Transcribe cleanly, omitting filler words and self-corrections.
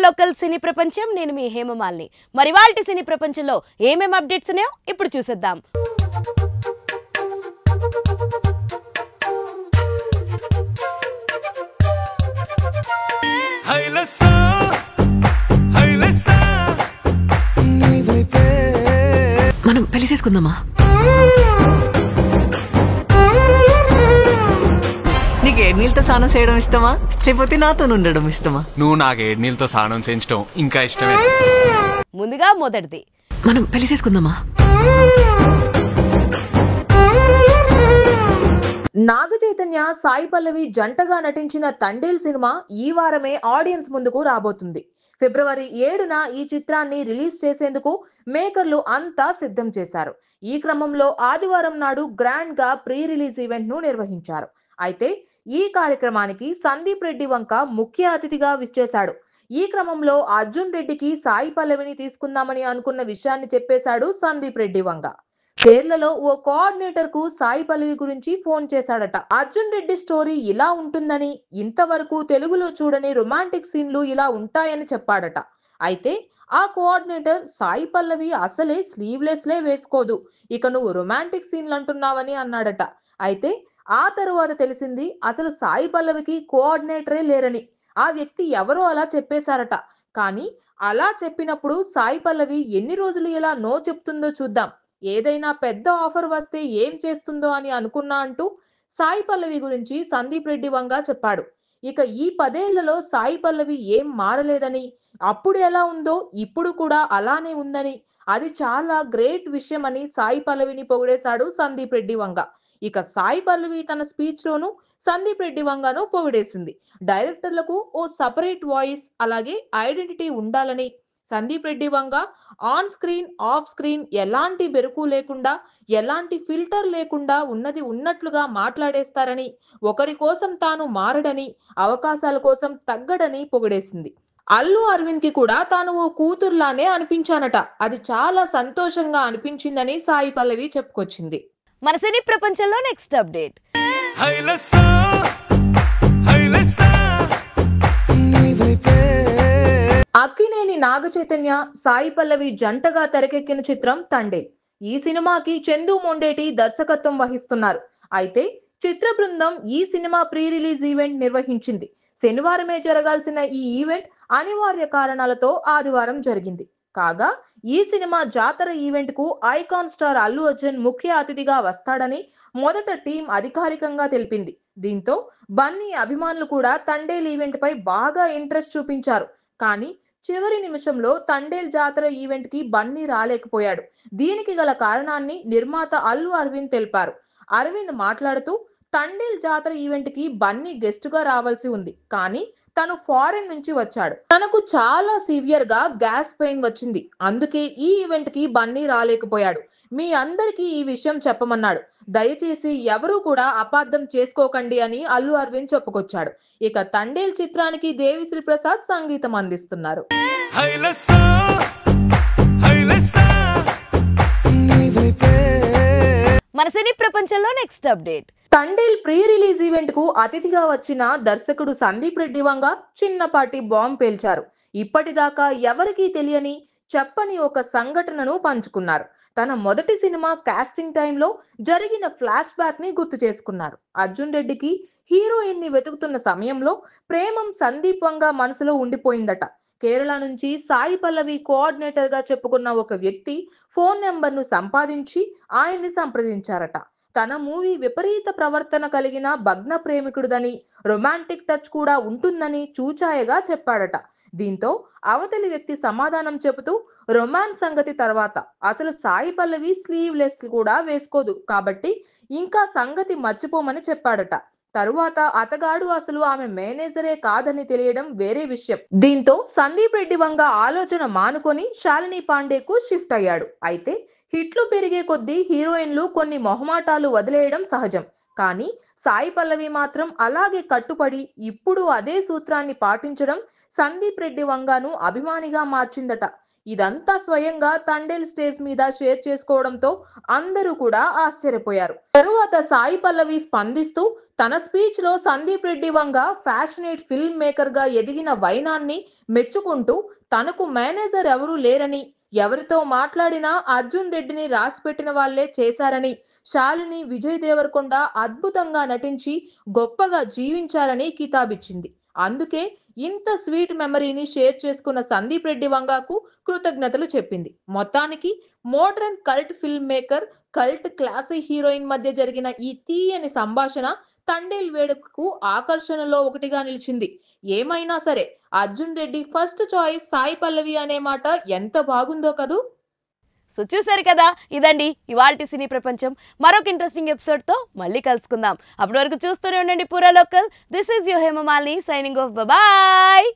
Local సినీ ప్రపంచం నేను మీ హేమమాలిని. మరి వాల్టి సినీ ప్రపంచంలో ఏమేం అప్డేట్స్ ఉన్నాయో ఇప్పుడు చూసేద్దాం. మనం పెళ్లి చేసుకుందామా? నీకు ఏడ్నీళ్ళతో స్నానం చేయడం ఇష్టమా, లేకపోతే నాతో ఉండడం ఇష్టమా? నువ్వు నాకు ఏడ్నీళ్ళతో స్నానం చేయించడం ఇంకా ఇష్టమే. ముందుగా మొదటిది, మనం పెళ్లి చేసుకుందామా? నాగ చైతన్య, సాయి పల్లవి జంటగా నటించిన తండేల్ సినిమా ఈ వారమే ఆడియన్స్ ముందుకు రాబోతుంది. ఫిబ్రవరి 7న ఈ చిత్రాన్ని రిలీజ్ చేసేందుకు మేకర్లు అంతా సిద్ధం చేశారు. ఈ క్రమంలో ఆదివారం నాడు గ్రాండ్ గా ప్రీ రిలీజ్ ఈవెంట్ ను నిర్వహించారు. అయితే ఈ కార్యక్రమానికి సందీప్ రెడ్డి వంక ముఖ్య అతిథిగా విచ్చేశాడు. ఈ క్రమంలో అర్జున్ రెడ్డికి సాయి పల్లవిని తీసుకుందామని అనుకున్న విషయాన్ని చెప్పేశాడు సందీప్ రెడ్డి వంక. కేరళలో ఓ కోఆర్డినేటర్ కు సాయి పల్లవి గురించి ఫోన్ చేశాడట. అర్జున్ రెడ్డి స్టోరీ ఇలా ఉంటుందని, ఇంతవరకు తెలుగులో చూడని రొమాంటిక్ సీన్లు ఇలా ఉంటాయని చెప్పాడట. అయితే ఆ కోఆర్డినేటర్ సాయి పల్లవి అసలే స్లీవ్లెస్ లే వేసుకోదు, ఇక నువ్వు రొమాంటిక్ సీన్లు అంటున్నావని అన్నాడట. అయితే ఆ తరువాత తెలిసింది అసలు సాయి పల్లవికి కోఆర్డినేటరే లేరని. ఆ వ్యక్తి ఎవరో అలా చెప్పేశారట. కానీ అలా చెప్పినప్పుడు సాయి పల్లవి ఎన్ని రోజులు ఇలా నో చెప్తుందో చూద్దాం, ఏదైనా పెద్ద ఆఫర్ వస్తే ఏం చేస్తుందో అని అనుకున్నా అంటూ సాయి పల్లవి గురించి సందీప్ రెడ్డి వంగ చెప్పాడు. ఇక ఈ 10 ఏళ్లలో సాయి పల్లవి ఏం మారలేదని, అప్పుడు ఎలా ఉందో ఇప్పుడు కూడా అలానే ఉందని, అది చాలా గ్రేట్ విషయం అని సాయి పల్లవిని పొగిడేశాడు సందీప్ రెడ్డి వంగ. ఇక సాయి పల్లవి తన స్పీచ్ లోను సందీప్ రెడ్డి వంగను పొగిడేసింది. డైరెక్టర్లకు ఓ సపరేట్ వాయిస్ అలాగే ఐడెంటిటీ ఉండాలని, Sandeep Reddy Vanga on screen off screen ఎలాంటి బెరుకు లేకుండా, ఎలాంటి ఫిల్టర్ లేకుండా ఉన్నది ఉన్నట్లుగా మాట్లాడేస్తారని, ఒకరి కోసం తాను మారడని, అవకాశాల కోసం తగ్గడని పొగిడేసింది. అల్లు అరవింద్ కి కూడా తాను ఓ కూతుర్లానే అనిపించానట, అది చాలా సంతోషంగా అనిపించిందని సాయి పల్లవి చెప్పుకొచ్చింది. మన సినీ ప్రపంచంలో నెక్స్ట్ అప్డేట్, అక్కినేని నాగ చైతన్య, సాయి పల్లవి జంటగా తెరకెక్కిన చిత్రం తండేల్. ఈ సినిమాకి చందు మొండేటి దర్శకత్వం వహిస్తున్నారు. అయితే చిత్ర బృందం ఈ సినిమా ప్రీ రిలీజ్ ఈవెంట్ నిర్వహించింది. శనివారమే జరగాల్సిన ఈ ఈవెంట్ అనివార్య కారణాలతో ఆదివారం జరిగింది. కాగా ఈ సినిమా జాతర ఈవెంట్ కు ఐకాన్ స్టార్ అల్లు అర్జున్ ముఖ్య అతిథిగా వస్తాడని మొదట టీం అధికారికంగా తెలిపింది. దీంతో బన్నీ అభిమానులు కూడా తండేల్ ఈవెంట్ పై బాగా ఇంట్రెస్ట్ చూపించారు. కానీ చివరి నిమిషంలో తండేల్ జాతర ఈవెంట్ కి బన్నీ రాలేకపోయాడు. దీనికి గల కారణాన్ని నిర్మాత అల్లు అరవింద్ తెలిపారు. అరవింద్ మాట్లాడుతూ, తండేల్ జాతర ఈవెంట్ కి బన్నీ గెస్ట్ గా రావాల్సి ఉంది, కానీ తను ఫారెన్ నుంచి వచ్చాడు. తనకు చాలా సివియర్ గా గ్యాస్ పెయిన్ వచ్చింది, అందుకే ఈ ఈవెంట్ కి బన్నీ రాలేకపోయాడు. మీ అందరికీ ఈ విషయం చెప్పమన్నాడు. దయచేసి ఎవరూ కూడా అపార్థం చేసుకోకండి అని అల్లు అరవింద్ చెప్పుకొచ్చాడు. ఇక తండేల్ చిత్రానికి దేవిశ్రీ ప్రసాద్ సంగీతం అందిస్తున్నారు. మన సినీ ప్రపంచంలో next update, Thandel pre release event కు అతిథిగా వచ్చిన దర్శకుడు సందీప్ రెడ్డి వంగ చిన్నపాటి బాంబ్ పేల్చారు. ఇప్పటిదాకా ఎవరికీ తెలియని, చెప్పని ఒక సంఘటనను పంచుకున్నారు. తన మొదటి సినిమా కాస్టింగ్ టైంలో జరిగిన ఫ్లాష్ బ్యాక్ ని గుర్తు చేసుకున్నారు. అర్జున్ రెడ్డికి హీరోయిన్ ని వెతుకుతున్న సమయంలో ప్రేమం సందీప్ వంగ మనసులో ఉండిపోయిందట. కేరళ నుంచి సాయి పల్లవి కోఆర్డినేటర్ గా చెప్పుకున్న ఒక వ్యక్తి ఫోన్ నెంబర్ ను సంపాదించి ఆయన్ని సంప్రదించారట. తన మూవీ విపరీత ప్రవర్తన కలిగిన భగ్న ప్రేమికుడిదని, రొమాంటిక్ టచ్ కూడా ఉంటుందని చూచాయగా చెప్పాడట. దీంతో అవతలి వ్యక్తి సమాధానం చెబుతూ, రొమాన్స్ సంగతి తర్వాత, అసలు సాయి పల్లవి స్లీవ్లెస్ కూడా వేసుకోదు కాబట్టి ఇంకా సంగతి మర్చిపోమని చెప్పాడట. తరువాత అతగాడు అసలు ఆమె మేనేజరే కాదని తెలియడం వేరే విషయం. దీంతో సందీప్ రెడ్డి వంగ ఆలోచన మానుకొని శాలిని పాండేకు షిఫ్ట్ అయ్యాడు. అయితే హిట్లు పెరిగే కొద్దీ హీరోయిన్లు కొన్ని మొహమాటాలు వదిలేయడం సహజం. కానీ సాయి పల్లవి మాత్రం అలాగే కట్టుపడి ఇప్పుడు అదే సూత్రాన్ని పాటించడం సందీప్ రెడ్డి వంగను అభిమానిగా మార్చిందట. ఇదంతా స్వయంగా తండేల్ స్టేజ్ మీద షేర్ చేసుకోవడంతో అందరూ కూడా ఆశ్చర్యపోయారు. తరువాత సాయి పల్లవి స్పందిస్తూ తన స్పీచ్ లో Sandeep Reddy Vanga passionate film maker గా ఎదిగిన వైనాన్ని మెచ్చుకుంటూ తనకు మేనేజర్ ఎవరూ లేరని, ఎవరితో మాట్లాడినా అర్జున్ రెడ్డిని రాసిపెట్టిన వాళ్లే చేశారని, శాలిని విజయ్ దేవరకొండ అద్భుతంగా నటించి గొప్పగా జీవించారని కితాబిచ్చింది. అందుకే ఇంత స్వీట్ మెమరీని షేర్ చేసుకున్న సందీప్ రెడ్డి వంగాకు కృతజ్ఞతలు చెప్పింది. మొత్తానికి modern cult film maker, cult classy heroine మధ్య జరిగిన ఈ తీయని సంభాషణ తండేల్ వేడుకకు ఆకర్షణలో ఒకటిగా నిలిచింది. ఏమైనా సరే అర్జున్ రెడ్డి ఫస్ట్ చాయిస్ సాయి పల్లవి అనే మాట ఎంత బాగుందో కదూ. సో చూసారు కదా, ఇదండి ఇవాల్టి సినీ ప్రపంచం. మరొక ఇంట్రెస్టింగ్ ఎపిసోడ్తో మళ్ళీ కలుసుకుందాం. అప్పటి వరకు చూస్తూనే ఉండండి పూరా local. This is your Hemamalini signing off. Bye.